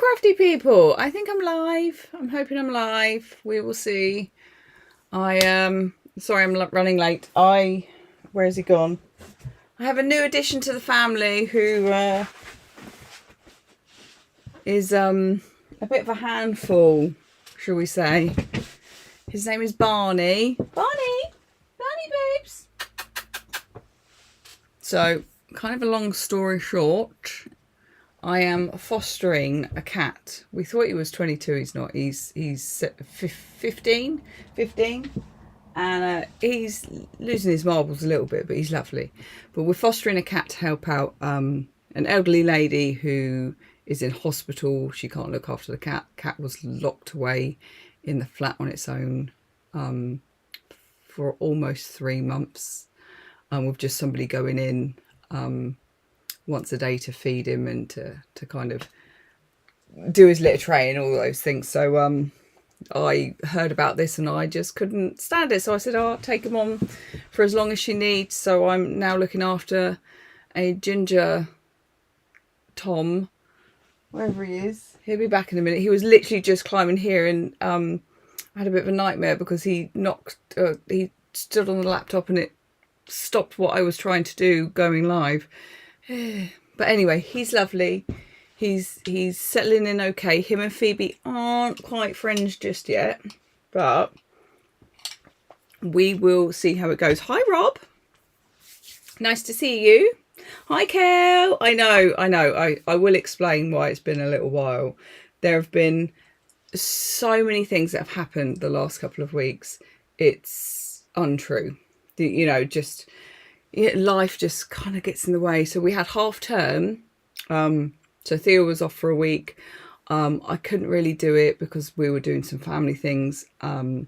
crafty people. I think I'm live. I'm hoping I'm live. We will see. Sorry, I'm running late. Where has he gone? I have a new addition to the family who is a bit of a handful, shall we say. His name is Barney. Barney, babes. So, kind of a long story short, I am fostering a cat. We thought he was 22. He's not. He's 15, and he's losing his marbles a little bit, but he's lovely. But we're fostering a cat to help out an elderly lady who is in hospital. She can't look after the cat. Cat was locked away in the flat on its own for almost 3 months, with just somebody going in once a day to feed him and to kind of do his litter tray and all those things. So I heard about this and I just couldn't stand it. So I said, I'll take him on for as long as she needs. So I'm now looking after a ginger Tom, wherever he is. He'll be back in a minute. He was literally just climbing here, and I had a bit of a nightmare because he he stood on the laptop and it stopped what I was trying to do going live. But anyway, he's lovely. He's settling in okay. Him and Phoebe aren't quite friends just yet, but we will see how it goes. Hi, Rob. Nice to see you. Hi, Kel. I know. I will explain why it's been a little while. There have been so many things that have happened the last couple of weeks. It's untrue. You know, just... yeah, life just kind of gets in the way. So we had half term. So Theo was off for a week. I couldn't really do it because we were doing some family things. And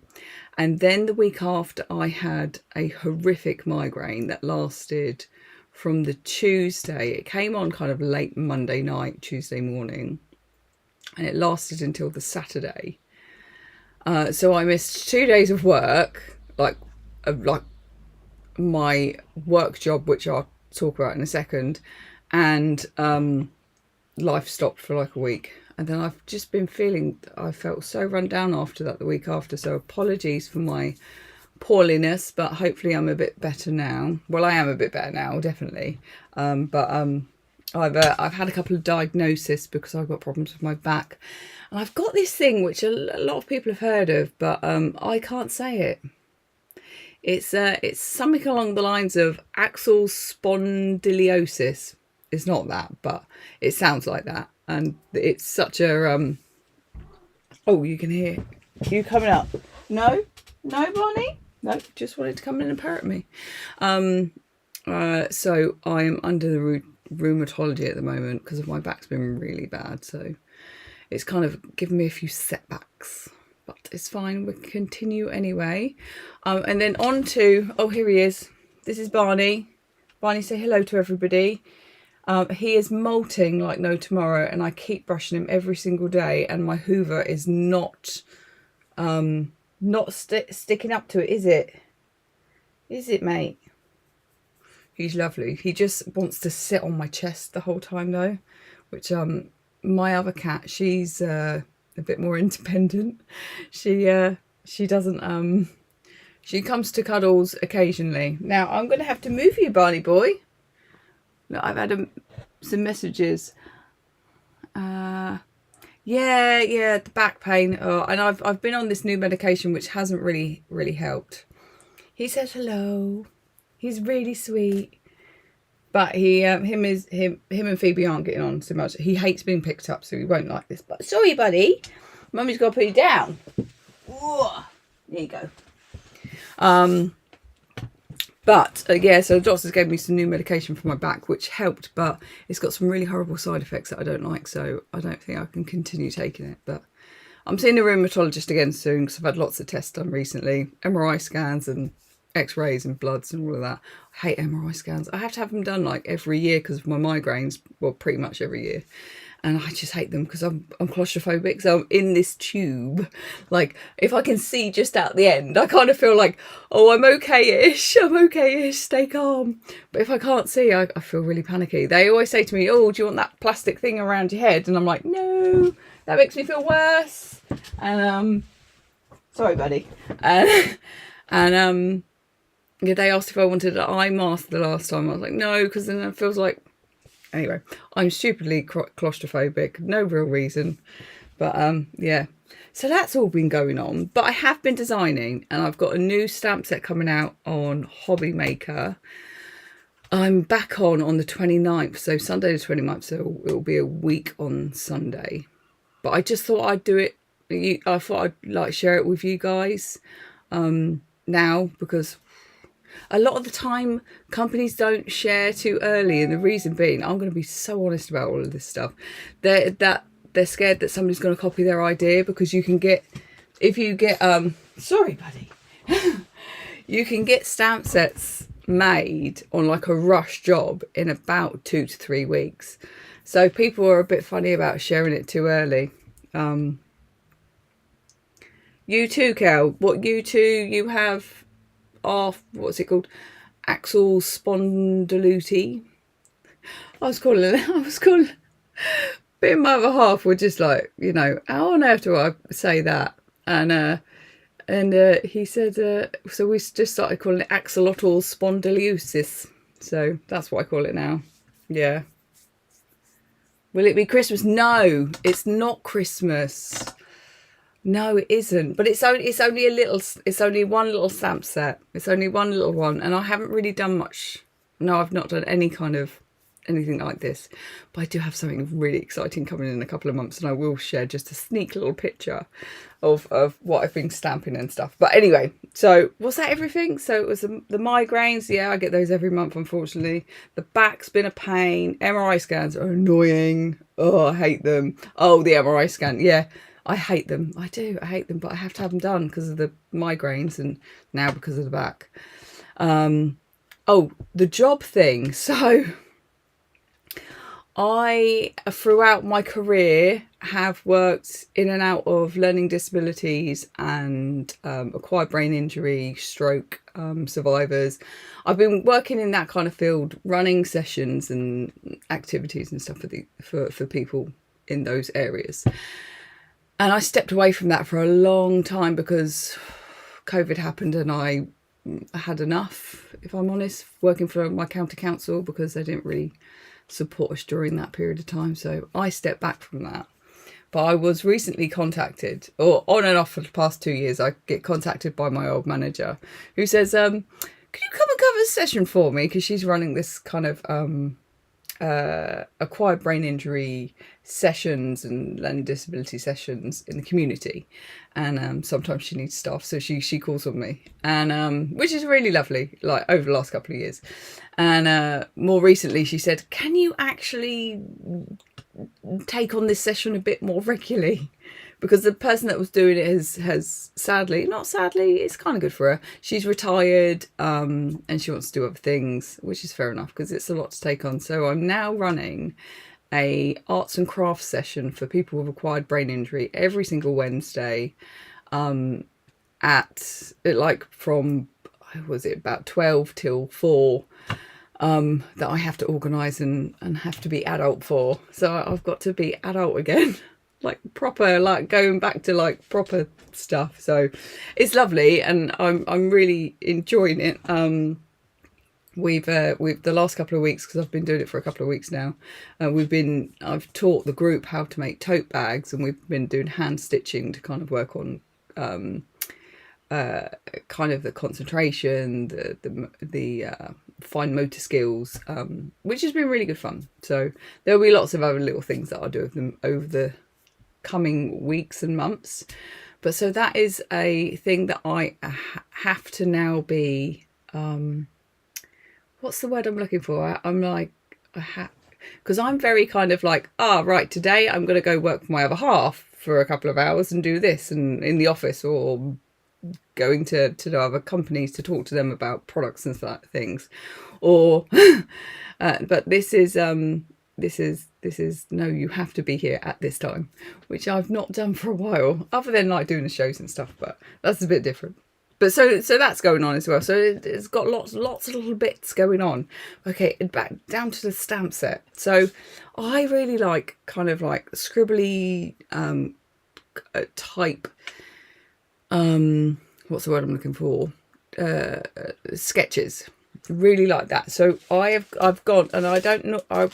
then the week after, I had a horrific migraine that lasted from the Tuesday. It came on kind of late Monday night, Tuesday morning, and it lasted until the Saturday. So I missed 2 days of work, like my work job, which I'll talk about in a second, and life stopped for like a week. And then I've just been feeling, I felt so run down after that the week after. So apologies for my poorliness, but hopefully I'm a bit better now. Well, I am a bit better now, definitely. But I've had a couple of diagnoses because I've got problems with my back, and I've got this thing which a lot of people have heard of, but I can't say it. It's something along the lines of axial spondylosis. It's not that, but it sounds like that. And it's such a... Oh, you can hear you coming up. No, Bonnie? No, just wanted to come in and purr at me. So I'm under the rheumatology at the moment because of my back's been really bad. So it's kind of given me a few setbacks. But it's fine, we'll continue anyway. And then on to, oh, here he is. This is Barney. Barney, say hello to everybody. He is molting like no tomorrow, and I keep brushing him every single day, and my Hoover is not sticking up to it, is it? Is it, mate? He's lovely. He just wants to sit on my chest the whole time, though, which my other cat, she's... a bit more independent. She doesn't she comes to cuddles occasionally. Now I'm gonna have to move you, Barney boy. Look, I've had some messages. Yeah, the back pain. Oh, and I've been on this new medication which hasn't really helped. He says hello. He's really sweet. But him and Phoebe aren't getting on so much. He hates being picked up, so he won't like this. But sorry, buddy, Mummy's got to put you down. Ooh, there you go. But yeah, so the doctors gave me some new medication for my back, which helped, but it's got some really horrible side effects that I don't like, so I don't think I can continue taking it. But I'm seeing a rheumatologist again soon because I've had lots of tests done recently, MRI scans and x-rays and bloods and all of that. I hate MRI scans. I have to have them done like every year because of my migraines. Well, pretty much every year. And I just hate them because I'm claustrophobic. So I'm in this tube. Like, if I can see just out the end, I kind of feel like, oh, I'm okay-ish. I'm okay-ish. Stay calm. But if I can't see, I feel really panicky. They always say to me, oh, do you want that plastic thing around your head? And I'm like, no, that makes me feel worse. And sorry, buddy. And yeah, they asked if I wanted an eye mask the last time. I was like, no, because then it feels like, anyway, I'm stupidly claustrophobic, no real reason. But yeah, so that's all been going on. But I have been designing, and I've got a new stamp set coming out on Hobby Maker. I'm back on the 29th, so Sunday the 29th, so it'll be a week on Sunday. But I just thought I'd do it. I thought I'd like share it with you guys now, because a lot of the time companies don't share too early, and the reason being, I'm going to be so honest about all of this stuff, they're scared that somebody's going to copy their idea, because you can get, if you get sorry buddy you can get stamp sets made on like a rush job in about 2 to 3 weeks. So people are a bit funny about sharing it too early. You too, Kel. What you two, you have what's it called? Axel spondyluti. I was calling me and my other half were just like, you know, how on earth do I say that? And he said, so we just started calling it axolotl spondylosis. So that's what I call it now. Yeah. Will it be Christmas? No, it's not Christmas. No, it isn't. But it's only one little stamp set. It's only one little one, and I haven't really done much. No, I've not done any kind of anything like this. But I do have something really exciting coming in a couple of months, and I will share just a sneak little picture of what I've been stamping and stuff. But anyway, so was that everything? So it was the migraines. Yeah, I get those every month, unfortunately. The back's been a pain. MRI scans are annoying. Oh, I hate them. Oh, the MRI scan. Yeah. I hate them. I do. I hate them, but I have to have them done because of the migraines, and now because of the back. Oh, the job thing. So I, throughout my career, have worked in and out of learning disabilities and acquired brain injury, stroke survivors. I've been working in that kind of field, running sessions and activities and stuff for people in those areas. And I stepped away from that for a long time because COVID happened, and I had enough, if I'm honest, working for my county council, because they didn't really support us during that period of time. So I stepped back from that. But I was recently contacted, or on and off for the past 2 years, I get contacted by my old manager, who says, can you come and cover a session for me? Because she's running this kind of acquired brain injury sessions and learning disability sessions in the community, and sometimes she needs staff, so she calls on me, and which is really lovely, like over the last couple of years. And more recently she said, can you actually take on this session a bit more regularly, because the person that was doing it has sadly, not sadly, it's kind of good for her, she's retired, and she wants to do other things, which is fair enough because it's a lot to take on. So I'm now running a arts and crafts session for people with acquired brain injury every single Wednesday, at like from, was it about 12 till 4, that I have to organise and have to be adult for. So I've got to be adult again. Like proper, like going back to like proper stuff. So it's lovely, and I'm really enjoying it. We've the last couple of weeks, because I've been doing it for a couple of weeks now, I've taught the group how to make tote bags, and we've been doing hand stitching to kind of work on kind of the concentration, the fine motor skills, which has been really good fun. So there'll be lots of other little things that I'll do with them over the coming weeks and months. But so that is a thing that I have to now be, what's the word I'm looking for? I'm like, because I'm very kind of like, right, today I'm going to go work for my other half for a couple of hours and do this, and in the office, or going to other companies to talk to them about products and things, or but this is no, you have to be here at this time, which I've not done for a while, other than like doing the shows and stuff, but that's a bit different. But so that's going on as well. So it's got lots of little bits going on. Okay, back down to the stamp set. So I really like kind of like scribbly type. What's the word I'm looking for? Sketches. Really like that. So I've gone, and I don't know.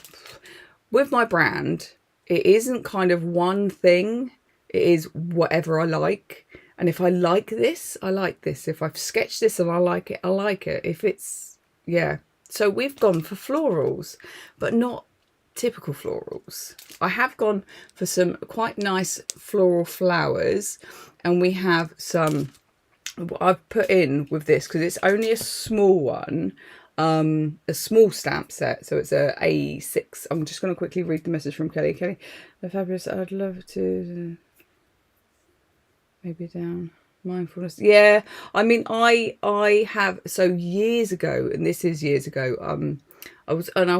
With my brand, it isn't kind of one thing. It is whatever I like. And if I like this, I like this. If I've sketched this and I like it, I like it. If it's, yeah. So we've gone for florals, but not typical florals. I have gone for some quite nice floral flowers, and we have some, what I've put in with this, because it's only a small one, a small stamp set. So it's a A6. I'm just going to quickly read the message from Kelly. Kelly, they're fabulous. I'd love to... maybe down mindfulness. Yeah, I mean, I have, so years ago, and this is years ago, I'm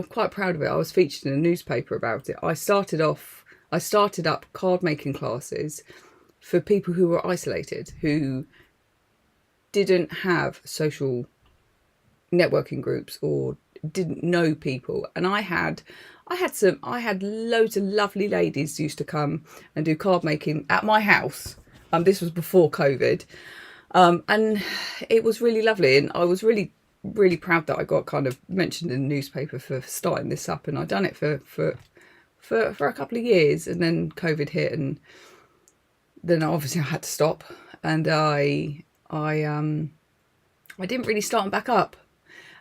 quite proud of it. I was featured in a newspaper about it. I started up card making classes for people who were isolated, who didn't have social networking groups or didn't know people. And I had loads of lovely ladies who used to come and do card making at my house. This was before COVID, and it was really lovely, and I was really proud that I got kind of mentioned in the newspaper for starting this up, and I'd done it for a couple of years, and then COVID hit, and then obviously I had to stop, and I didn't really start them back up,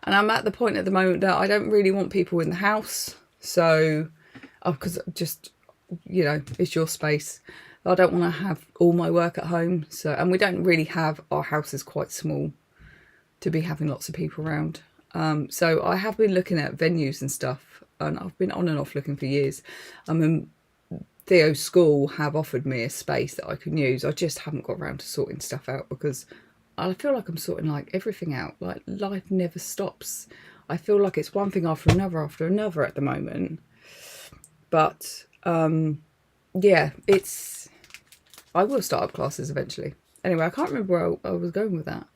and I'm at the point at the moment that I don't really want people in the house, so because just, you know, it's your space. I don't want to have all my work at home. So, and we don't really have, our house is quite small to be having lots of people around. So I have been looking at venues and stuff, and I've been on and off looking for years. And Theo's school have offered me a space that I can use. I just haven't got around to sorting stuff out, because I feel like I'm sorting like everything out. Like life never stops. I feel like it's one thing after another at the moment. But yeah, I will start up classes eventually. Anyway, I can't remember where I was going with that.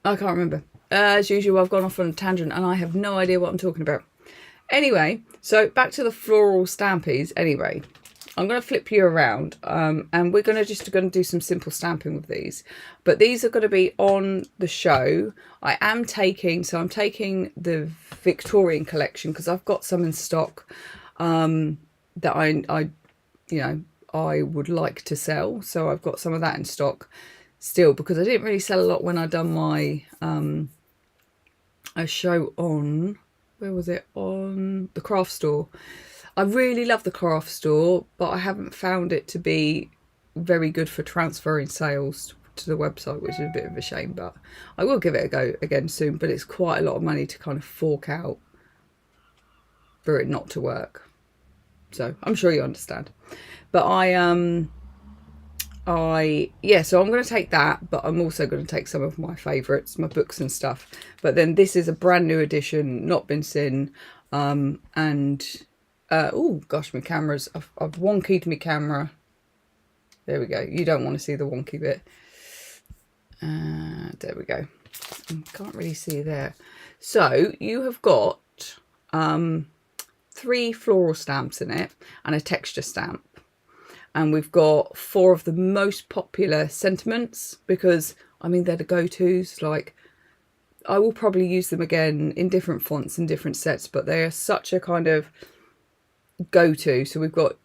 I can't remember. As usual, I've gone off on a tangent and I have no idea what I'm talking about. Anyway, so back to the floral stampies. Anyway, I'm going to flip you around, and we're going to do some simple stamping with these. But these are going to be on the show. I'm taking the Victorian collection, because I've got some in stock that I would like to sell. So I've got some of that in stock still, because I didn't really sell a lot when I done my a show on, where was it, on the craft store. I really love the craft store, but I haven't found it to be very good for transferring sales to the website, which is a bit of a shame, but I will give it a go again soon. But it's quite a lot of money to kind of fork out for it not to work. So I'm sure you understand. But so I'm going to take that, but I'm also going to take some of my favourites, my books and stuff. But then this is a brand new edition, not been seen, oh gosh, my camera's, I've wonkied my camera. There we go. You don't want to see the wonky bit. There we go. Can't really see there. So you have got 3 floral stamps in it and a texture stamp. And we've got 4 of the most popular sentiments, because, I mean, they're the go-tos. Like, I will probably use them again in different fonts and different sets, but they are such a kind of go-to. So we've got,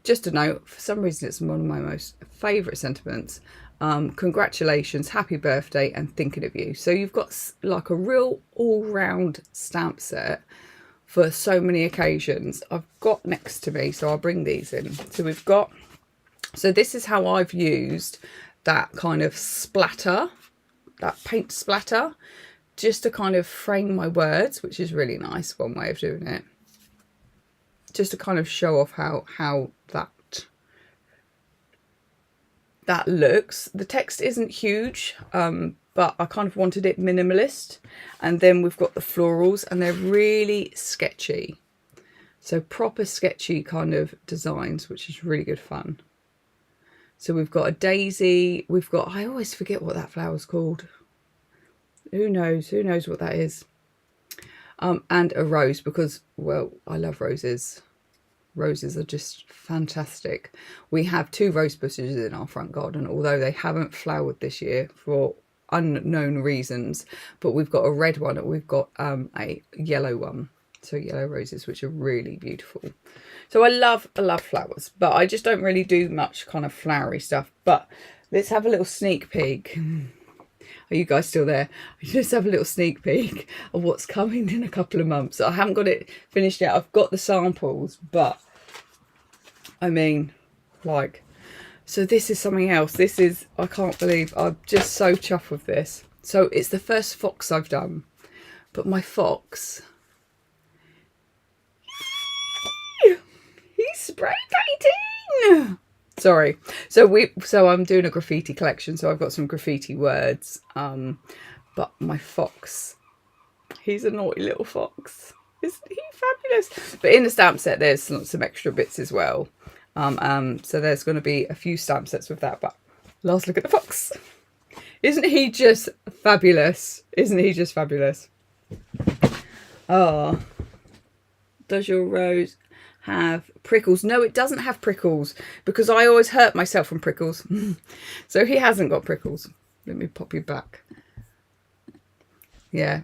just a note, for some reason it's one of my most favourite sentiments. Congratulations, happy birthday, and thinking of you. So you've got like a real all-round stamp set for so many occasions. I've got next to me, so I'll bring these in. So we've got, so this is how I've used that kind of splatter, that paint splatter, just to kind of frame my words, which is really nice, one way of doing it. Just to kind of show off how that looks. The text isn't huge, but I kind of wanted it minimalist. And then we've got the florals, and they're really sketchy. So proper sketchy kind of designs, which is really good fun. So we've got a daisy. We've got, I always forget what that flower's called. Who knows? Who knows what that is? And a rose because, well, I love roses. Roses are just fantastic. We have 2 rose bushes in our front garden, although they haven't flowered this year for unknown reasons. But we've got a red one and we've got a yellow one. So yellow roses, which are really beautiful. So I love flowers, but I just don't really do much kind of flowery stuff. But let's have a little sneak peek. Are you guys still there? Let's have a little sneak peek of what's coming in a couple of months. I haven't got it finished yet. I've got the samples, but I mean, like, so this is something else. This is, I can't believe, I'm just so chuffed with this. So it's the first fox I've done, but my fox, he's spray painting. Sorry. So I'm doing a graffiti collection. So I've got some graffiti words. But my fox, he's a naughty little fox. Isn't he fabulous? But in the stamp set, there's some extra bits as well. So there's going to be a few stamp sets with that. But last look at the fox. Isn't he just fabulous? Isn't he just fabulous? Oh, does your rose have prickles? No, it doesn't have prickles because I always hurt myself from prickles. So he hasn't got prickles. Let me pop you back. Yeah.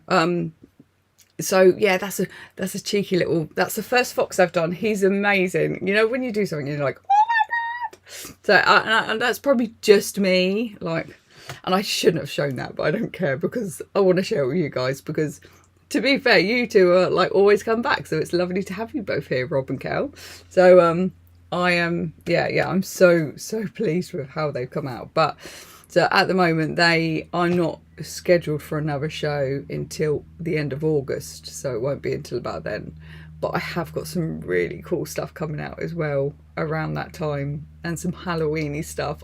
So yeah, that's a cheeky little, that's the first fox I've done. He's amazing. You know, when you do something, you're like, oh my God. So, and that's probably just me. Like, and I shouldn't have shown that, but I don't care because I want to share it with you guys because, to be fair, you two are like always come back, so it's lovely to have you both here, Rob and Kel. So I am I'm so pleased with how they've come out. But so at the moment I'm not scheduled for another show until the end of August, so it won't be until about then. But I have got some really cool stuff coming out as well around that time, and some Halloweeny stuff.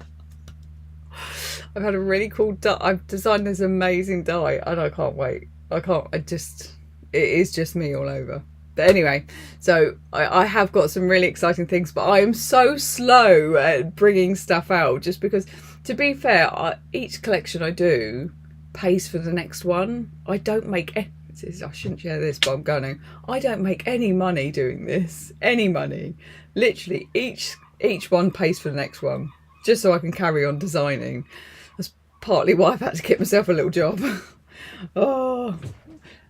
I've had a really cool dye. I've designed this amazing dye and I can't wait. It is just me all over. But anyway, so I have got some really exciting things, but I am so slow at bringing stuff out just because, to be fair, each collection I do pays for the next one. I don't make I shouldn't share this, but I'm going to. I don't make any money doing this. Any money. Literally, each one pays for the next one, just so I can carry on designing. That's partly why I've had to get myself a little job. Oh.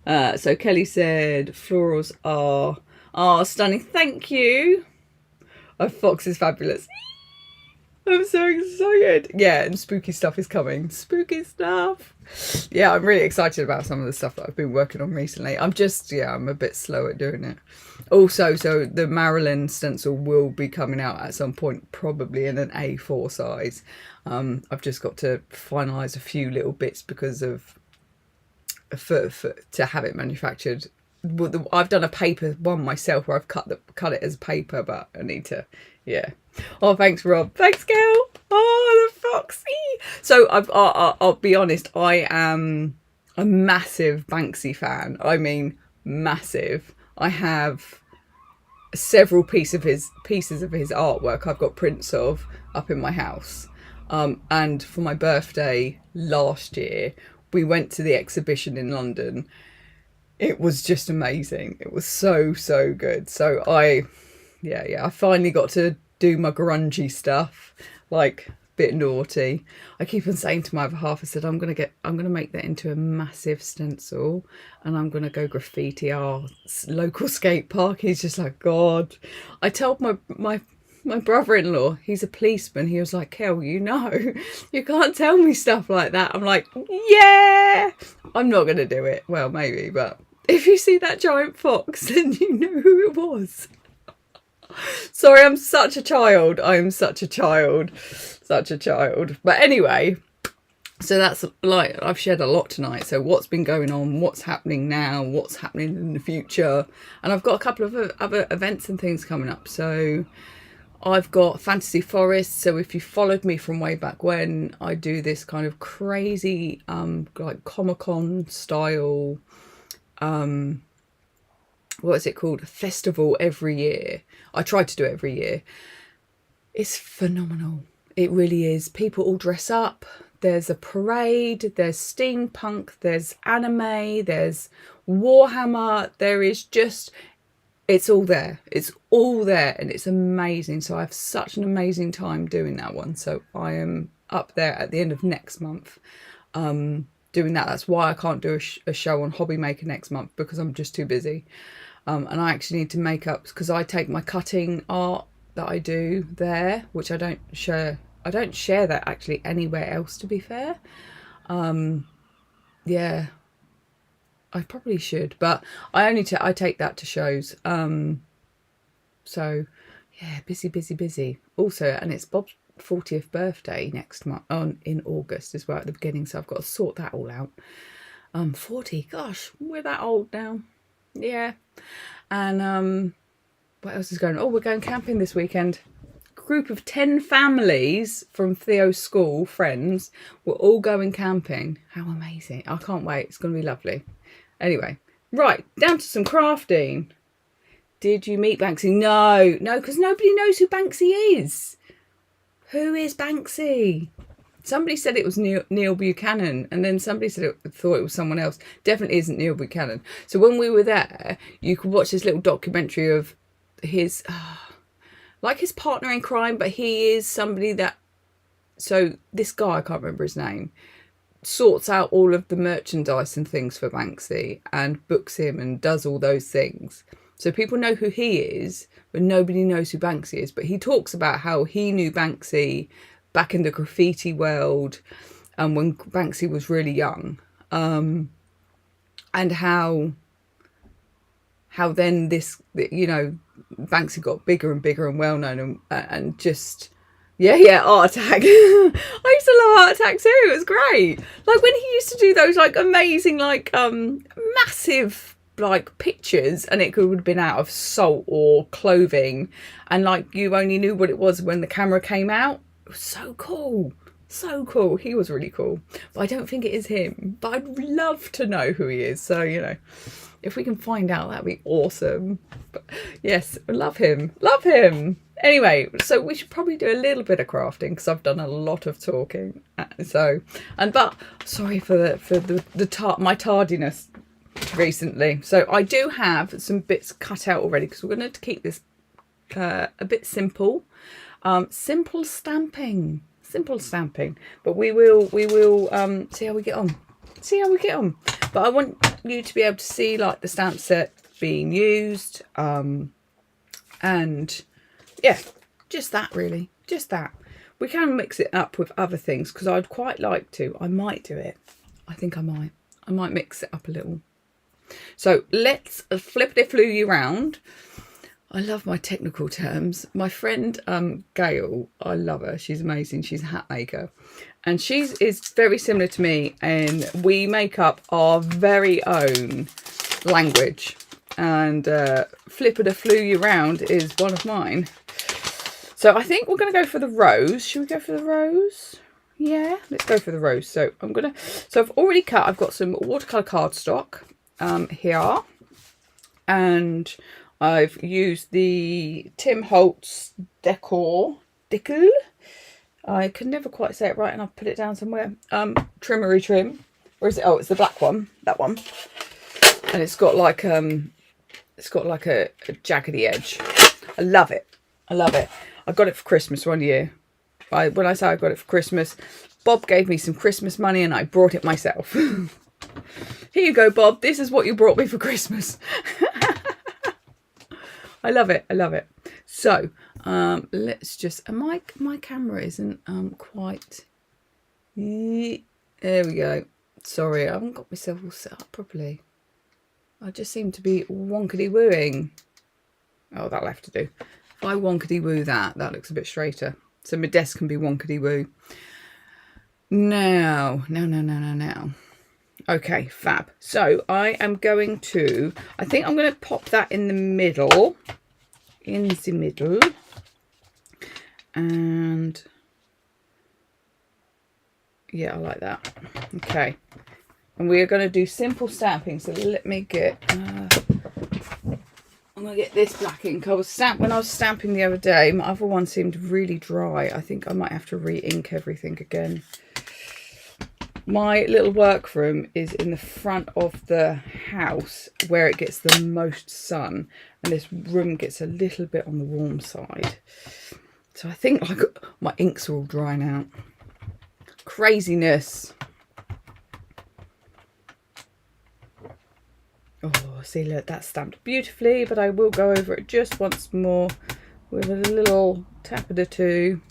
So Kelly said florals are stunning. Thank you. Oh, fox is fabulous. I'm so excited. Yeah, and spooky stuff is coming. Spooky stuff. Yeah, I'm really excited about some of the stuff that I've been working on recently. I'm a bit slow at doing it. Also, so the Marilyn stencil will be coming out at some point, probably in an A4 size. I've just got to finalise a few little bits because of to have it manufactured. I've done a paper one myself where I've cut it as paper, but I need to, yeah. Oh, thanks, Rob. Thanks, Gail. Oh, the foxy. So I'll be honest. I am a massive Banksy fan. I mean, massive. I have several pieces of his artwork I've got prints of up in my house. And for my birthday last year, we went to the exhibition in London. It was just amazing. It was so good. So I finally got to do my grungy stuff, like a bit naughty. I keep on saying to my other half, I said, I'm gonna make that into a massive stencil and I'm gonna go graffiti our local skate park. He's just like, God. I told my brother-in-law, he's a policeman, he was like, Kel, you can't tell me stuff like that. I'm like, yeah, I'm not going to do it. Well, maybe, but if you see that giant fox, then you know who it was. Sorry, I'm such a child. But anyway, so that's like, I've shared a lot tonight. So what's been going on, what's happening now, what's happening in the future. And I've got a couple of other events and things coming up. So I've got Fantasy Forest. So if you followed me from way back when, I do this kind of crazy, like Comic-Con style, what is it called? Festival every year. I try to do it every year. It's phenomenal. It really is. People all dress up. There's a parade, there's steampunk, there's anime, there's Warhammer. There is just, it's all there. It's all there, and it's amazing. So I have such an amazing time doing that one. So I am up there at the end of next month doing that. That's why I can't do a show on Hobby Maker next month, because I'm just too busy. And I actually need to make up, because I take my cutting art that I do there, which I don't share. I don't share that actually anywhere else, to be fair. Yeah, I probably should, but I only I take that to shows. So yeah, busy. Also, and it's Bob's 40th birthday next month, in August as well, at the beginning. So I've got to sort that all out. 40, gosh, we're that old now. Yeah. And what else is going on? Oh, we're going camping this weekend. Group of 10 families from Theo's school, friends, we're all going camping. How amazing. I can't wait. It's going to be lovely. Anyway, right, down to some crafting. Did you meet Banksy? No, because nobody knows who Banksy is. Who is Banksy? Somebody said it was Neil Buchanan, and then somebody thought it was someone else. Definitely isn't Neil Buchanan. So when we were there, you could watch this little documentary of his... like his partner in crime, but he is somebody that, so this guy, I can't remember his name, sorts out all of the merchandise and things for Banksy and books him and does all those things. So people know who he is, but nobody knows who Banksy is. But he talks about how he knew Banksy back in the graffiti world, and when Banksy was really young, and how then this, you know, Banksy got bigger and bigger and well known, and just Art Attack. I used to love Art Attack too. It was great. Like when he used to do those like amazing like massive like pictures, and it would have been out of salt or clothing, and like you only knew what it was when the camera came out. It was so cool. So cool. He was really cool. But I don't think it is him. But I'd love to know who he is. So, you know, if we can find out, that'd be awesome. But yes, love him. Love him. Anyway, so we should probably do a little bit of crafting, because I've done a lot of talking. But sorry for my tardiness recently. So I do have some bits cut out already, because we're going to keep this a bit simple. Simple stamping, but we will see how we get on. But I want you to be able to see like the stamp set being used, and yeah, just that really, just that. We can mix it up with other things, because I'd quite like to. I might do it. I think I might mix it up a little. So let's flippity-flew you round. I love my technical terms. My friend Gail, I love her. She's amazing. She's a hat maker. And she is very similar to me. And we make up our very own language. And flippity-flew you round is one of mine. So I think we're going to go for the rose. Should we go for the rose? Yeah, let's go for the rose. So I've already cut. I've got some watercolour cardstock here. And I've used the Tim Holtz Decor. I can never quite say it right, and I've put it down somewhere. Trimmery Trim. Where is it? Oh, it's the black one. That one. And it's got like a jaggedy edge. I love it. I got it for Christmas one year. When I say I got it for Christmas, Bob gave me some Christmas money and I brought it myself. Here you go, Bob. This is what you brought me for Christmas. I love it. So let's just, my camera isn't quite, there we go. Sorry, I haven't got myself all set up properly. I just seem to be wonkety wooing. Oh, that'll have to do. If I wonkety woo that looks a bit straighter. So my desk can be wonkety woo. Now. Okay, fab. So I am going to, I think I'm going to pop that in the middle. And yeah, I like that. Okay. And we are going to do simple stamping. So let me get, I'm going to get this black ink. When I was stamping the other day, my other one seemed really dry. I think I might have to re-ink everything again. My little workroom is in the front of the house where it gets the most sun, and this room gets a little bit on the warm side. So I think my inks are all drying out. Craziness. Oh, see, look, that's stamped beautifully, but I will go over it just once more with a little tap of the two.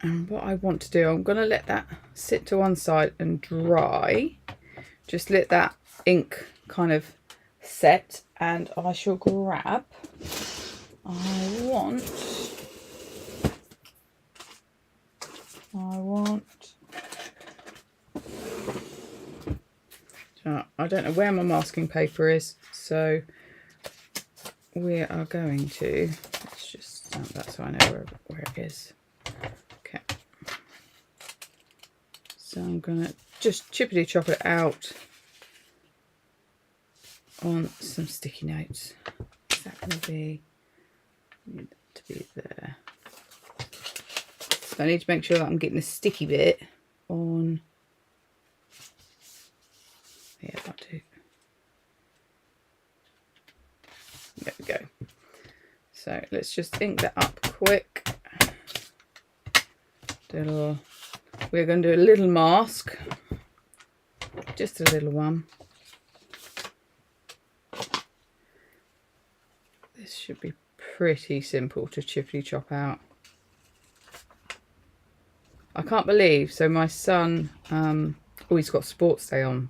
And what I want to do, I'm going to let that sit to one side and dry. Just let that ink kind of set, and I shall grab, I want, I don't know where my masking paper is, so we are going to, let's just stamp that so I know where it is. Okay. So I'm going to just chippity chop it out on some sticky notes. Is that going to be, need that to be there. So I need to make sure that I'm getting the sticky bit on, yeah, that too. There we go. So let's just ink that up quick. We're going to do a little mask, just a little one. This should be pretty simple to chippity chop out. I can't believe, so my son, he's got sports day on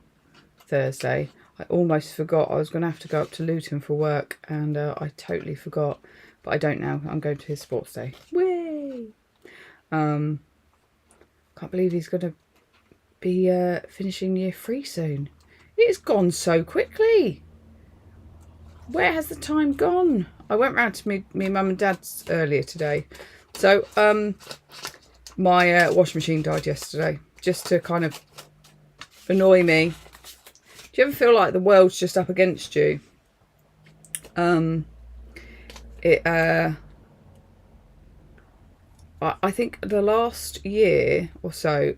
Thursday. I almost forgot I was going to have to go up to Luton for work, and I totally forgot, but I don't now. I'm going to his sports day. Whee! Can't believe he's going to be finishing year 3 soon. It's gone so quickly. Where has the time gone? I went round to me mum and dad's earlier today. So my washing machine died yesterday, just to kind of annoy me. Do you ever feel like the world's just up against you? I think the last year or so,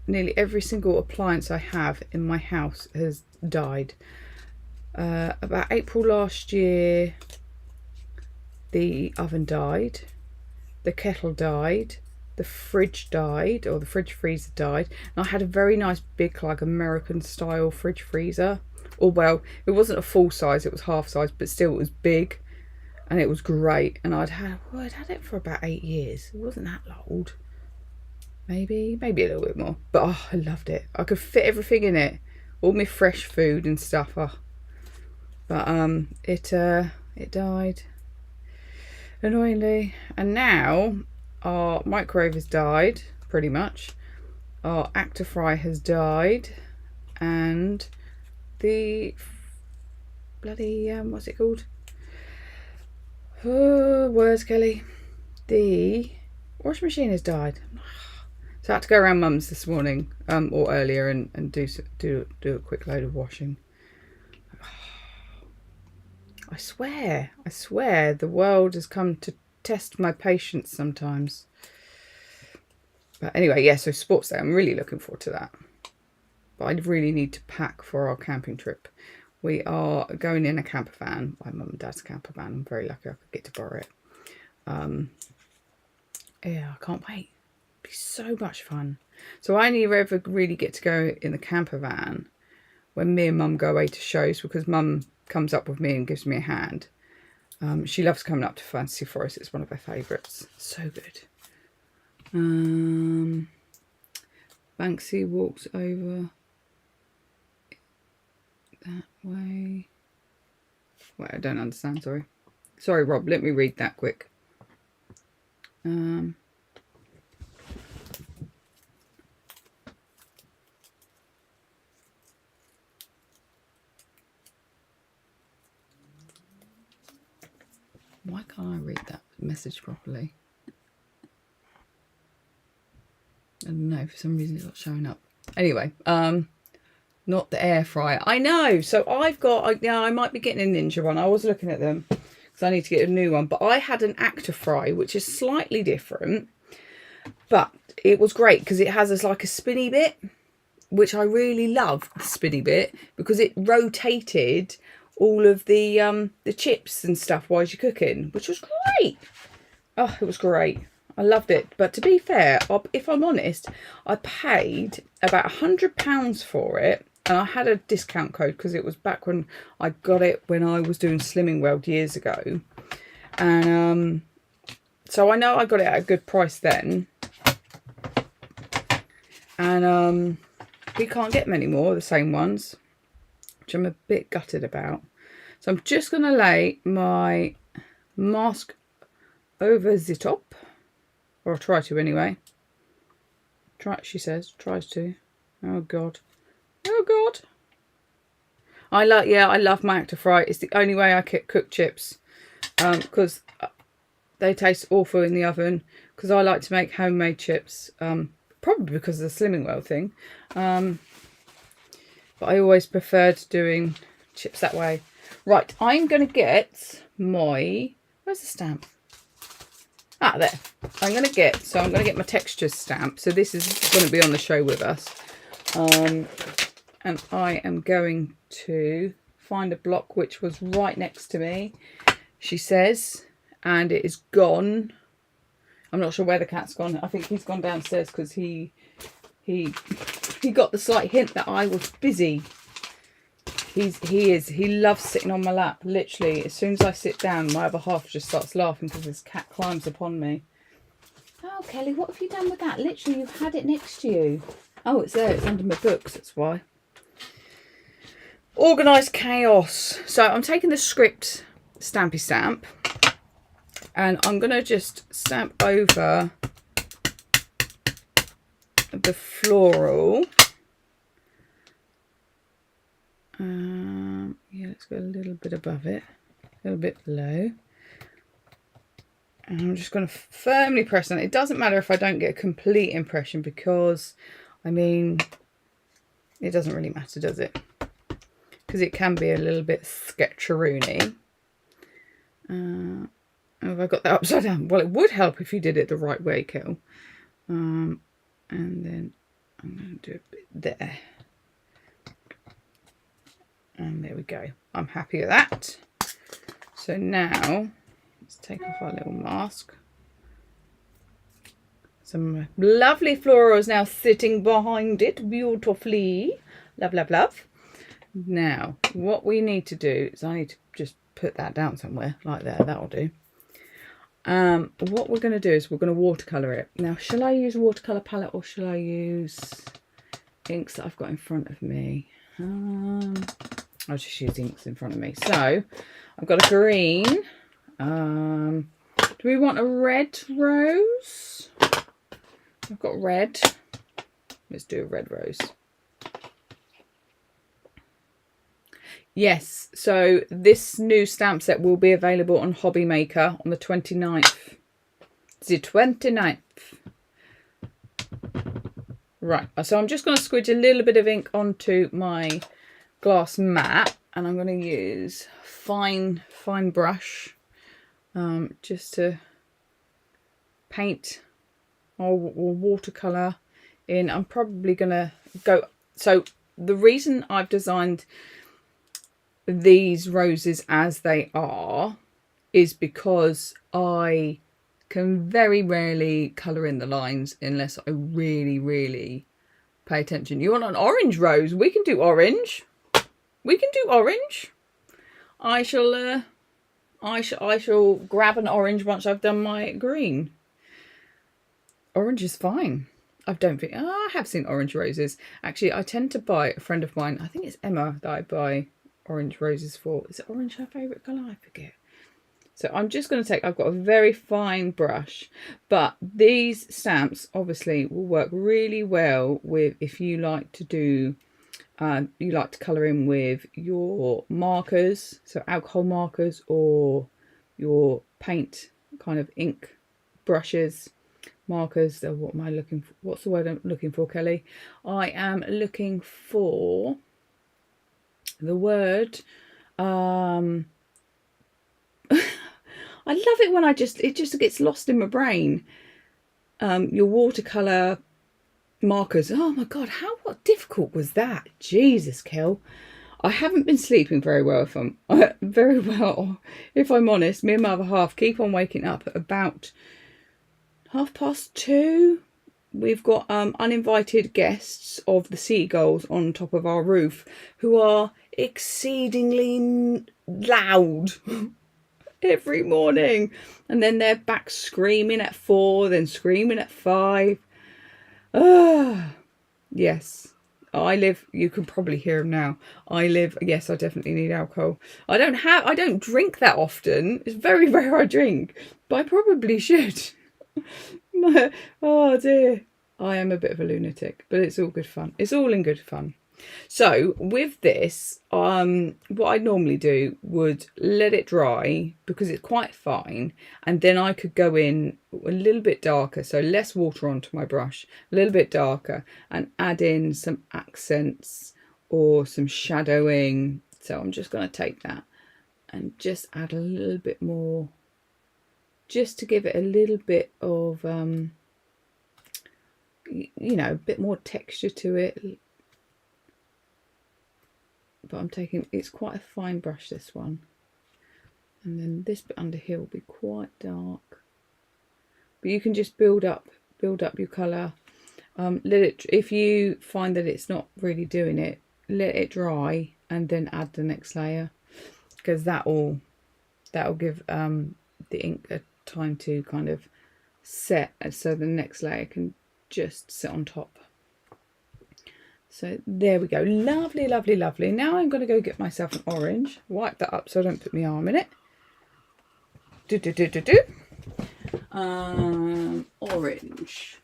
nearly every single appliance I have in my house has died. About April last year, the oven died, the kettle died, the fridge died, or the fridge freezer died, and I had a very nice big, like, American style fridge freezer. Or, well, it wasn't a full size, it was half size, but still it was big. And it was great, and I'd had it for about 8 years. It wasn't that old, maybe a little bit more, but oh, I loved it. I could fit everything in it, all my fresh food and stuff. Oh. But it died, annoyingly. And now our microwave has died, pretty much. Our Actifry has died, and the bloody what's it called? Oh, words, Kelly. The washing machine has died. So I had to go around mum's this morning, or earlier, and do a quick load of washing. I swear the world has come to test my patience sometimes. But anyway, yeah, so sports day, I'm really looking forward to that. But I really need to pack for our camping trip. We are going in a camper van, my mum and dad's camper van. I'm very lucky I could get to borrow it. Yeah, I can't wait. It'll be so much fun. So I only ever really get to go in the camper van when me and mum go away to shows, because mum comes up with me and gives me a hand. She loves coming up to Fantasy Forest. It's one of her favourites. So good. Banksy walks over that way. Wait, I don't understand, sorry. Sorry, Rob, let me read that quick. Why can't I read that message properly? I don't know, for some reason it's not showing up. Anyway, not the air fryer. I know. So I've got, yeah, I might be getting a Ninja one. I was looking at them because I need to get a new one. But I had an Actifry, which is slightly different. But it was great because it has this like a spinny bit, which I really love, the spinny bit, because it rotated all of the chips and stuff while you're cooking, which was great. Oh, it was great. I loved it. But to be fair, if I'm honest, I paid about £100 for it. And I had a discount code because it was back when I got it when I was doing Slimming World years ago. And so I know I got it at a good price then. And we can't get many more, the same ones, which I'm a bit gutted about. So I'm just going to lay my mask over the top. Or I'll try to anyway. She says. Tries to. Oh, God. Oh, God. I love my Actifry. It's the only way I cook chips. Because they taste awful in the oven. Because I like to make homemade chips. Probably because of the Slimming World thing. But I always preferred doing chips that way. Right, I'm going to get my... Where's the stamp? Ah, there. I'm going to get my textures stamp. So this is going to be on the show with us. And I am going to find a block which was right next to me, she says, and it is gone. I'm not sure where the cat's gone. I think he's gone downstairs because he got the slight hint that I was busy. He loves sitting on my lap. Literally, as soon as I sit down, my other half just starts laughing because this cat climbs upon me. Oh, Kelly, what have you done with that? Literally, you've had it next to you. Oh, it's there. It's under my books. That's why. Organised chaos. So I'm taking the script stampy stamp. And I'm going to just stamp over the floral. Yeah, let's go a little bit above it, a little bit below. And I'm just going to firmly press on it. It doesn't matter if I don't get a complete impression because, I mean, it doesn't really matter, does it? Because it can be a little bit sketcheroony. Have I got that upside down? Well, it would help if you did it the right way, Kel. And then I'm going to do a bit there. And there we go. I'm happy with that. So now, let's take off our little mask. Some lovely florals now sitting behind it beautifully. Love, love, love. Now, what we need to do is I need to just put that down somewhere, like there. That'll do. What we're going to do is we're going to watercolour it. Now, shall I use a watercolour palette or shall I use inks that I've got in front of me? I'll just use inks in front of me. So, I've got a green. Do we want a red rose? I've got red. Let's do a red rose. Yes, so this new stamp set will be available on Hobby Maker on the 29th. The 29th. Right, so I'm just going to squidge a little bit of ink onto my glass mat, and I'm going to use fine brush just to paint or watercolour in. I'm probably going to go... So the reason I've designed these roses as they are is because I can very rarely colour in the lines unless I really pay attention. You want an orange rose? We can do orange. We can do orange. I shall grab an orange once I've done my green. Orange is fine. I don't think... Oh, I have seen orange roses. Actually, I tend to buy... A friend of mine, I think it's Emma, that I buy orange roses for. Is it orange her favourite colour? I forget. So I'm just going to take... I've got a very fine brush. But these stamps, obviously, will work really well with... If you like to do... you like to colour in with your markers. So alcohol markers or your paint kind of ink brushes. Markers. What am I looking for? What's the word I'm looking for, Kelly? I am looking for the word. I love it when it just gets lost in my brain. Your watercolor markers. Oh my god, what difficult was that? Jesus, Kel. I haven't been sleeping very well. If I'm honest. Me and my other half keep on waking up at about 2:30. We've got uninvited guests of the seagulls on top of our roof who are exceedingly loud every morning, and then they're back screaming at 4, then screaming at 5. Yes, I live, you can probably hear them now. Yes, I definitely need alcohol. I don't drink that often. It's very rare I drink, but I probably should. Oh dear. I am a bit of a lunatic, but it's all good fun. It's all in good fun. So with this, what I normally do would let it dry because it's quite fine, and then I could go in a little bit darker, so less water onto my brush, a little bit darker, and add in some accents or some shadowing. So I'm just going to take that and just add a little bit more, just to give it a little bit of, you know, a bit more texture to it. But I'm taking, it's quite a fine brush, this one, and then this bit under here will be quite dark, but you can just build up your colour. Let it, if you find that it's not really doing it, let it dry and then add the next layer, because that'll give the ink a time to kind of set, so the next layer can just sit on top. So there we go. Lovely, lovely, lovely. Now I'm going to go get myself an orange. Wipe that up so I don't put my arm in it. Orange.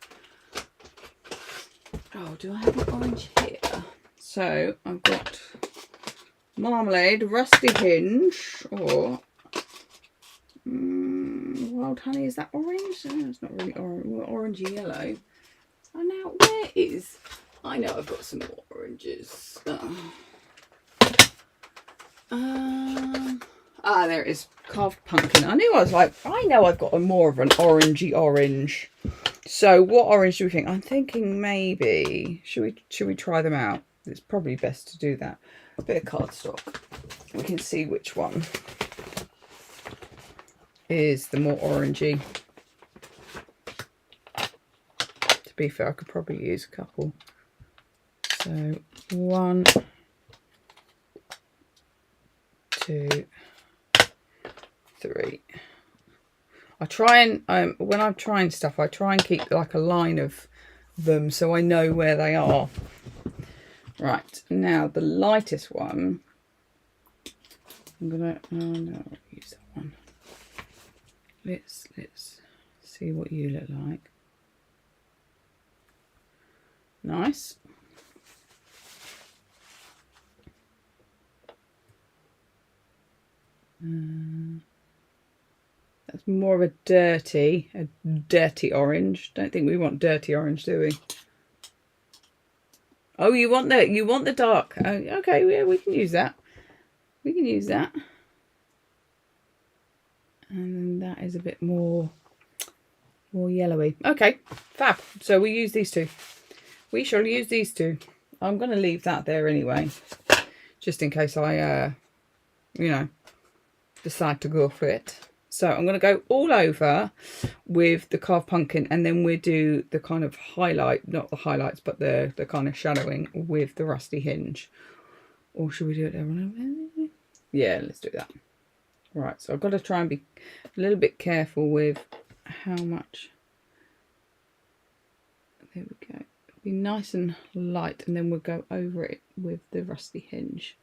Oh, do I have an orange here? So I've got marmalade, rusty hinge, or wild honey. Is that orange? Oh, it's not really orange. Orangey yellow. Oh, now where is... I know I've got some more oranges. There it is. Carved pumpkin. I knew, I was like, I know I've got more of an orangey orange. So what orange do we think? I'm thinking maybe, should we try them out? It's probably best to do that. A bit of cardstock. We can see which one is the more orangey. To be fair, I could probably use a couple. So 1, 2, 3. I try and when I'm trying stuff, I try and keep like a line of them so I know where they are. Right, now the lightest one, I'm gonna, no, I'll use that one. Let's see what you look like. Nice. That's more of a dirty orange. Don't think we want dirty orange, do we? Oh, you want the dark. Oh, okay, yeah, we can use that. We can use that. And that is a bit more yellowy. Okay, fab. So we use these two. We shall use these two. I'm going to leave that there anyway, just in case I, you know, decide to go for it. So I'm going to go all over with the carved pumpkin, and then we'll do the kind of highlight, not the highlights, but the kind of shadowing with the rusty hinge. Or should we do it there? Yeah, let's do that. Right, so I've got to try and be a little bit careful with how much. There we go. Be nice and light, and then we'll go over it with the rusty hinge.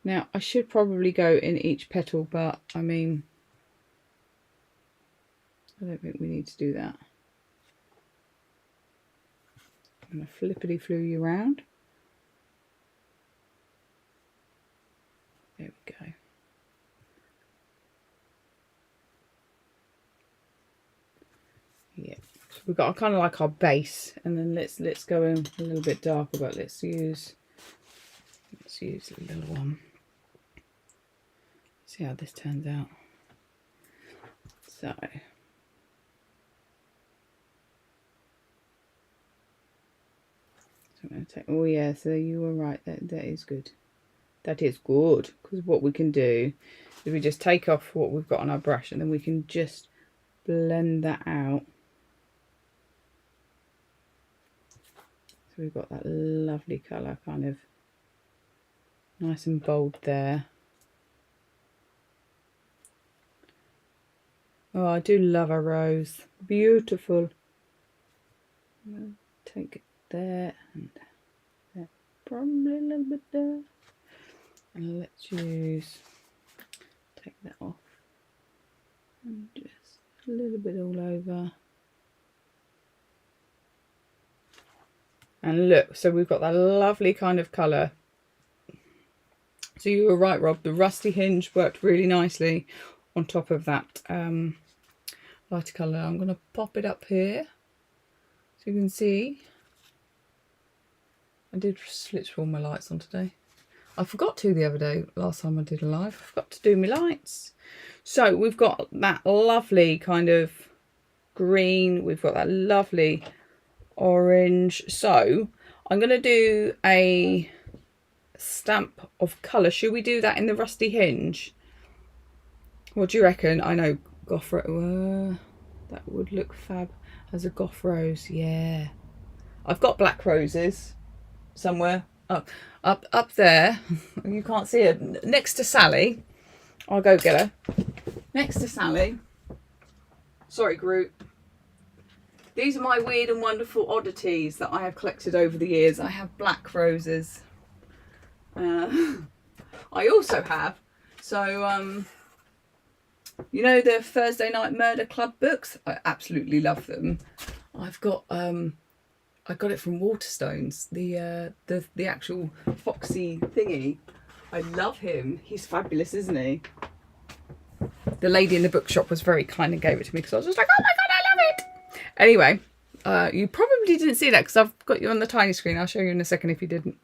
Now, I should probably go in each petal, but I mean, I don't think we need to do that. I'm going to flippity-flew you around. There we go. Yeah, so we've got kind of like our base, and then let's go in a little bit darker, but let's use a little one. See how this turns out. So I'm going to take, oh yeah, so you were right, that is good. That is good, because what we can do is we just take off what we've got on our brush, and then we can just blend that out. So we've got that lovely colour, kind of nice and bold there. Oh, I do love a rose. Beautiful. I'm going to take it there and there, probably a little bit there. And let's take that off. And just a little bit all over. And look, so we've got that lovely kind of colour. So you were right, Rob. The rusty hinge worked really nicely on top of that lighter colour. I'm going to pop it up here so you can see. I did switch all my lights on today. I forgot to the other day, last time I did a live. I forgot to do my lights. So we've got that lovely kind of green. We've got that lovely orange. So I'm going to do a stamp of colour. Should we do that in the rusty hinge? What do you reckon? I know goth that would look fab as a goth rose. Yeah, I've got black roses somewhere up there. You can't see it. Next to Sally. I'll go get her. Next to Sally. Sorry, group. These are my weird and wonderful oddities that I have collected over the years. I have black roses. I also have, so you know, the Thursday Night Murder Club books. I absolutely love them. I've got I got it from Waterstones, the actual foxy thingy. I love him. He's fabulous, isn't he? The lady in the bookshop was very kind and gave it to me because I was just like, oh my god, I love it. Anyway, you probably didn't see that because I've got you on the tiny screen. I'll show you in a second if you didn't.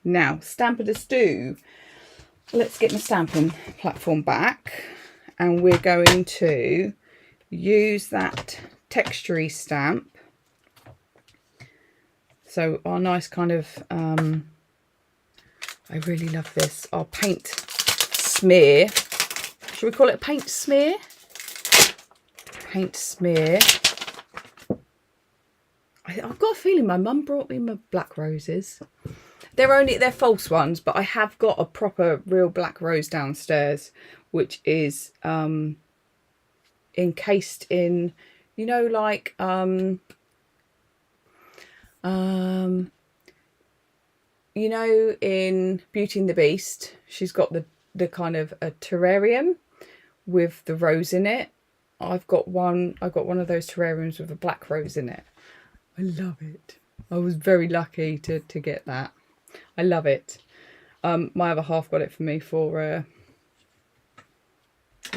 Now, Stamper-to-Stew. Let's get my stamping platform back, and we're going to use that textury stamp. So our nice kind of, I really love this, our paint smear. Should we call it a paint smear? Paint smear. I've got a feeling my mum brought me my black roses. They're false ones, but I have got a proper real black rose downstairs, which is encased in, you know, like you know, in Beauty and the Beast, she's got the kind of a terrarium with the rose in it. I got one of those terrariums with a black rose in it. I love it. I was very lucky to get that. I love it. My other half got it for me for it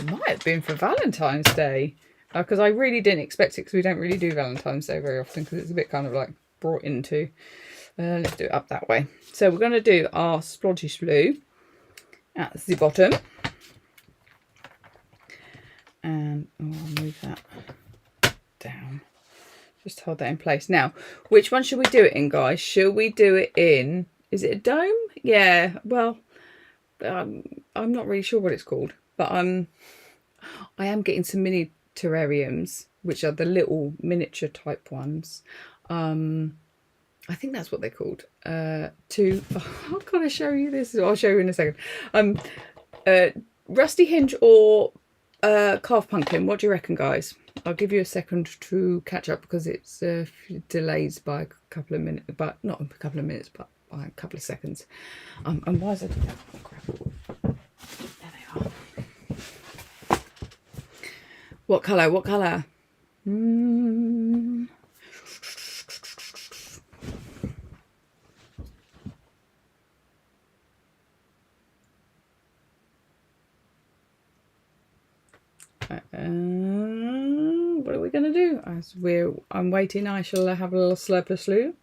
might have been for Valentine's Day, because I really didn't expect it, because we don't really do Valentine's Day very often, because it's a bit kind of like brought into. Let's do it up that way. So we're going to do our splodgish blue at the bottom, and I'll move that down. Just hold that in place. Now, which one should we do it in, guys? Should we do it in? Is it a dome? Yeah. Well, I'm not really sure what it's called, but I am getting some mini terrariums, which are the little miniature type ones. I think that's what they're called. How can I show you this? I'll show you in a second. Rusty hinge or carved pumpkin. What do you reckon, guys? I'll give you a second to catch up, because it's delays by a couple of minutes, but not a couple of minutes, but by a couple of seconds. And why is it? Oh, crap. There they are. What colour? What colour? What are we're going to do. As I'm waiting, I shall have a little slurp of slew.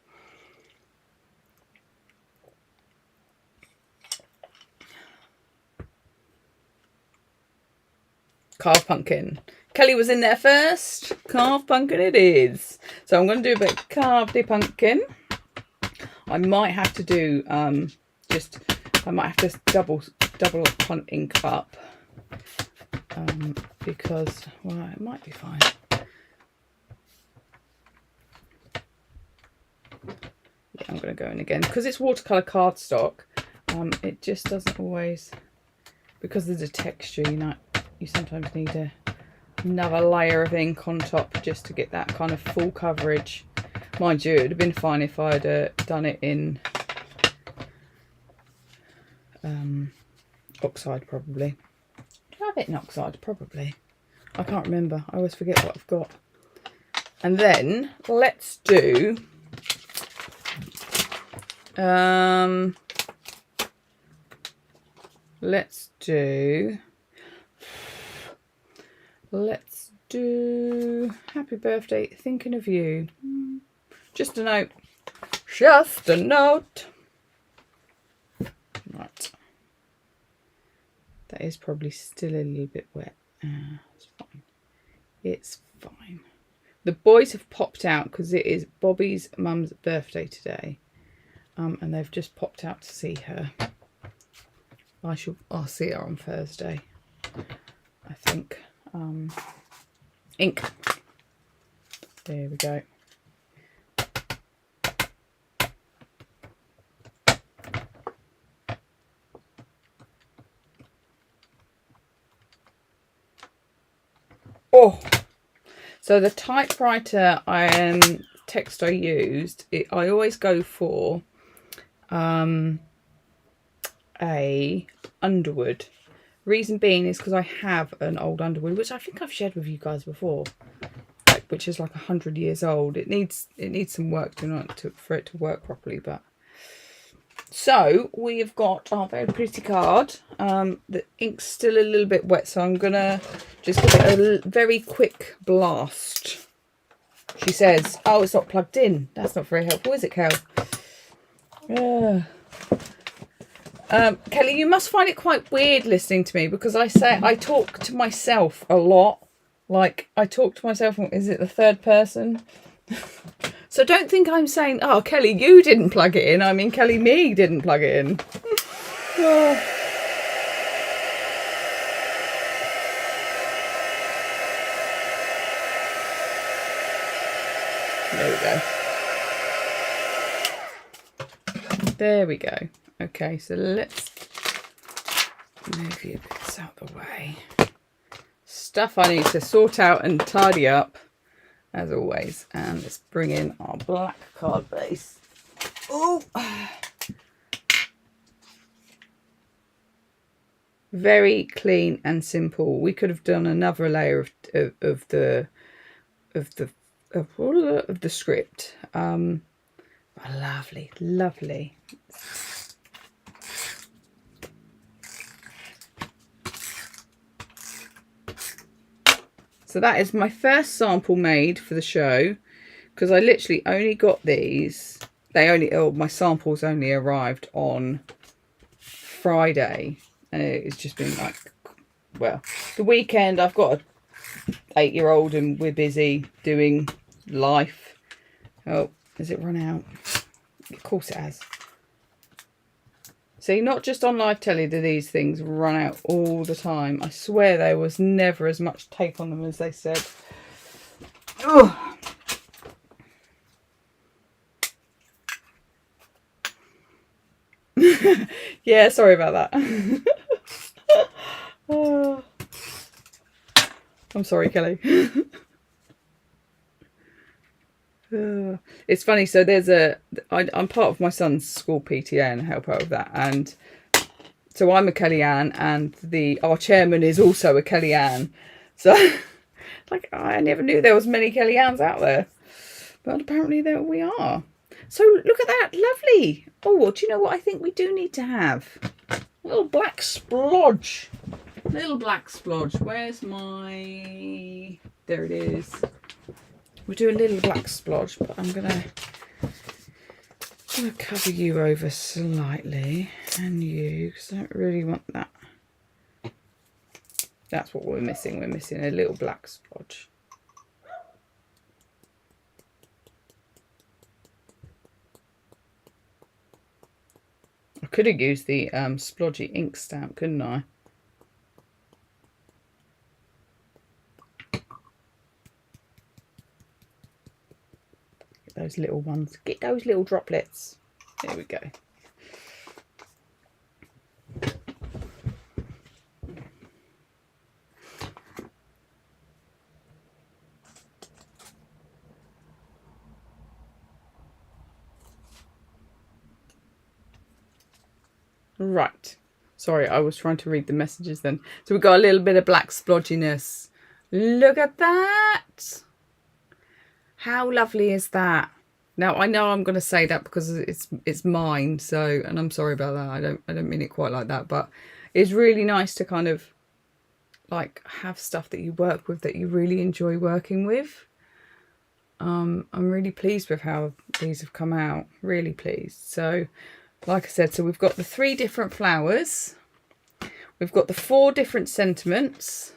Carved pumpkin. Kelly was in there first. Carved pumpkin it is. So I'm going to do a bit of carved pumpkin. I might have to do I might have to double ink up because, well, it might be fine. Yeah, I'm going to go in again because it's watercolor cardstock. It just doesn't always, because there's a texture, you sometimes need another layer of ink on top just to get that kind of full coverage. Mind you, it would have been fine if I'd done it in oxide, probably. Do I have it in oxide? Probably. I can't remember. I always forget what I've got. And then let's do let's do happy birthday, thinking of you. Just a note. Just a note. Right. That is probably still a little bit wet. It's fine. It's fine. The boys have popped out because it is Bobby's mum's birthday today. And they've just popped out to see her. I'll see her on Thursday, I think. Ink. There we go. Oh, so the typewriter text I used, I always go for a Underwood. Reason being is because I have an old Underwood, which I think I've shared with you guys before, which is like 100 years old. It needs some work for it to work properly. But so we have got our very pretty card. The ink's still a little bit wet, so I'm gonna just give it a very quick blast. She says, "Oh, it's not plugged in." That's not very helpful, is it, Kel? Kelly, you must find it quite weird listening to me because I talk to myself a lot. Like, I talk to myself, is it the third person? So don't think I'm saying, oh, Kelly, you didn't plug it in. I mean, Kelly, me didn't plug it in. Oh. There we go. Okay, so let's move your bits out the way. Stuff I need to sort out and tidy up, as always. And let's bring in our black card base. Oh, very clean and simple. We could have done another layer of the script. Lovely, lovely. So that is my first sample made for the show, because I literally only got these. My samples only arrived on Friday, and it's just been like, well, the weekend. I've got an 8-year-old and we're busy doing life. Oh, has it run out? Of course it has. See, not just on live telly do these things run out all the time. I swear there was never as much tape on them as they said. Ugh. Yeah, sorry about that. Oh. I'm sorry, Kelly. It's funny, so I'm part of my son's school PTA and help out with that, and so I'm a Kellyanne, and our chairman is also a Kellyanne. So like, I never knew there was many Kellyannes out there, but apparently there we are. So look at that, lovely. Oh, do you know what I think we do need to have? A little black splodge. Little black splodge. Where's my... There it is. We'll do a little black splodge, but I'm going to cover you over slightly, and you, because I don't really want that. That's what we're missing. We're missing a little black splodge. I could have used the splodgy ink stamp, couldn't I? Get those little ones. Get those little droplets. There we go. Right. Sorry, I was trying to read the messages then. So we've got a little bit of black splodginess. Look at that. How lovely is that? Now I know I'm going to say that because it's mine, so, and I'm sorry about that. I don't mean it quite like that, but it's really nice to kind of like have stuff that you work with that you really enjoy working with. I'm really pleased with how these have come out. Really pleased. So like I said, so we've got the 3 different flowers, we've got the 4 different sentiments,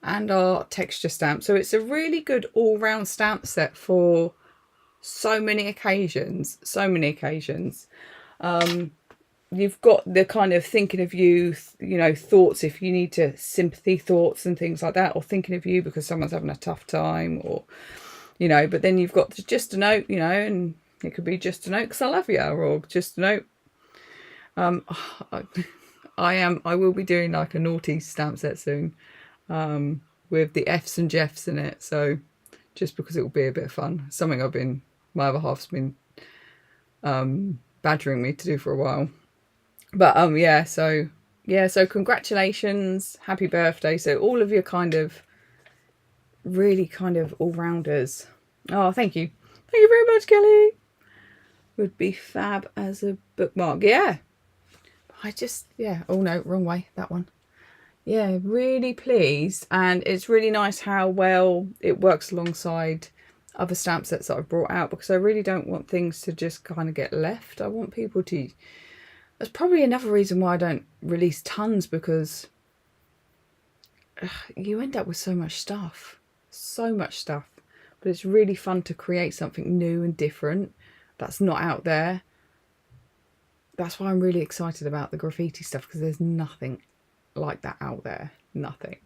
and our texture stamp. So it's a really good all-round stamp set for so many occasions. So many occasions. You've got the kind of thinking of you, you know, thoughts if you need to, sympathy thoughts and things like that, or thinking of you because someone's having a tough time, or, you know, but then you've got just a note, you know, and it could be just a note because I love you, or just a note. I will be doing like a naughty stamp set soon, with the F's and Jeffs in it. So just because it will be a bit of fun, something my other half's been badgering me to do for a while. But yeah, so congratulations, happy birthday. So all of your kind of really kind of all-rounders. Oh, thank you very much, Kelly. Would be fab as a bookmark. Yeah, oh no, wrong way, that one. Yeah, really pleased, and it's really nice how well it works alongside other stamp sets that I've brought out, because I really don't want things to just kind of get left. I want people to, that's probably another reason why I don't release tons, because you end up with so much stuff, but it's really fun to create something new and different that's not out there. That's why I'm really excited about the graffiti stuff, because there's nothing like that out there. Nothing.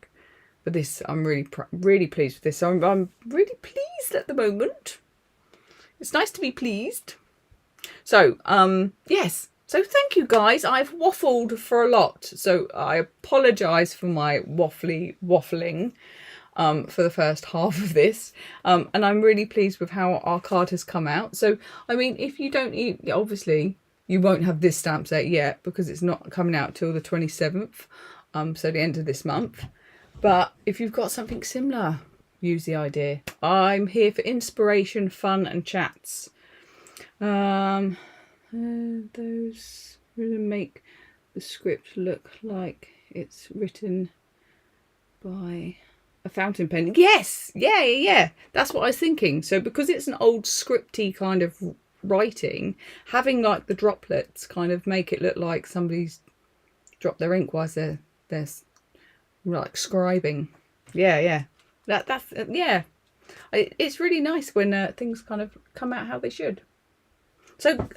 But this, I'm really pleased with this. So I'm really pleased at the moment. It's nice to be pleased. So yes, so thank you guys. I've waffled for a lot, so I apologize for my waffling for the first half of this, and I'm really pleased with how our card has come out. So I mean, if you don't eat, obviously you won't have this stamp set yet because it's not coming out till the 27th, so the end of this month. But if you've got something similar, use the idea. I'm here for inspiration, fun and chats. Those really make the script look like it's written by a fountain pen. Yes, yeah, that's what I was thinking. So because it's an old scripty kind of writing, having like the droplets kind of make it look like somebody's dropped their ink whilst they're like scribing. Yeah, that's yeah, it's really nice when things kind of come out how they should. So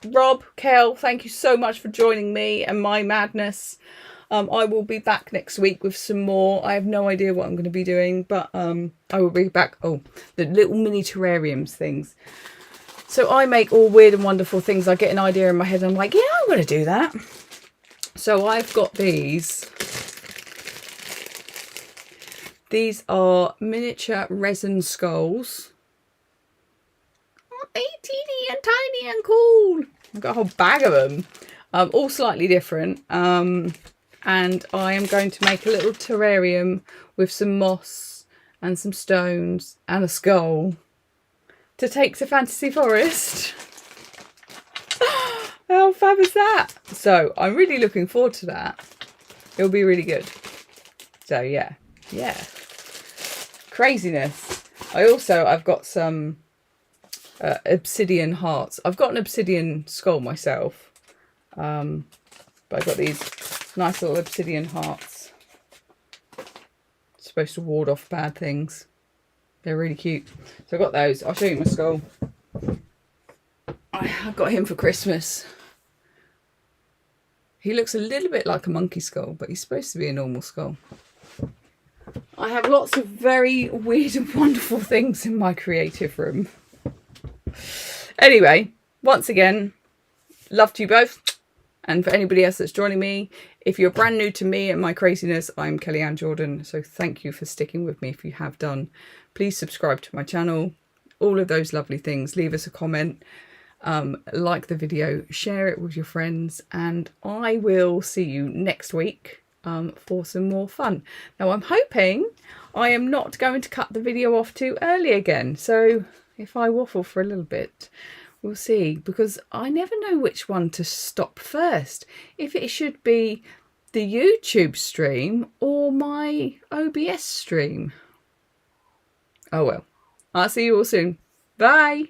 Rob, Kel, thank you so much for joining me and my madness. I will be back next week with some more. I have no idea what I'm going to be doing, but I will be back. Oh, the little mini terrariums things. So I make all weird and wonderful things. I get an idea in my head and I'm like, yeah, I'm going to do that. So I've got these. These are miniature resin skulls. Oh, they're teeny and tiny and cool. I've got a whole bag of them. All slightly different. And I am going to make a little terrarium with some moss and some stones and a skull to take to Fantasy Forest. How fab is that? So I'm really looking forward to that. It'll be really good. So yeah. Craziness. I've got some obsidian hearts. I've got an obsidian skull myself, but I've got these nice little obsidian hearts. It's supposed to ward off bad things. They're really cute. So I've got those. I'll show you my skull. I got him for Christmas. He looks a little bit like a monkey skull, but he's supposed to be a normal skull. I have lots of very weird and wonderful things in my creative room. Anyway, once again, love to you both. And for anybody else that's joining me, if you're brand new to me and my craziness, I'm Kellyanne Jordan. So thank you for sticking with me if you have done. Please subscribe to my channel. All of those lovely things. Leave us a comment. Like the video. Share it with your friends. And I will see you next week for some more fun. Now, I'm hoping I am not going to cut the video off too early again. So if I waffle for a little bit, we'll see, because I never know which one to stop first. If it should be the YouTube stream or my OBS stream. Oh well. I'll see you all soon. Bye.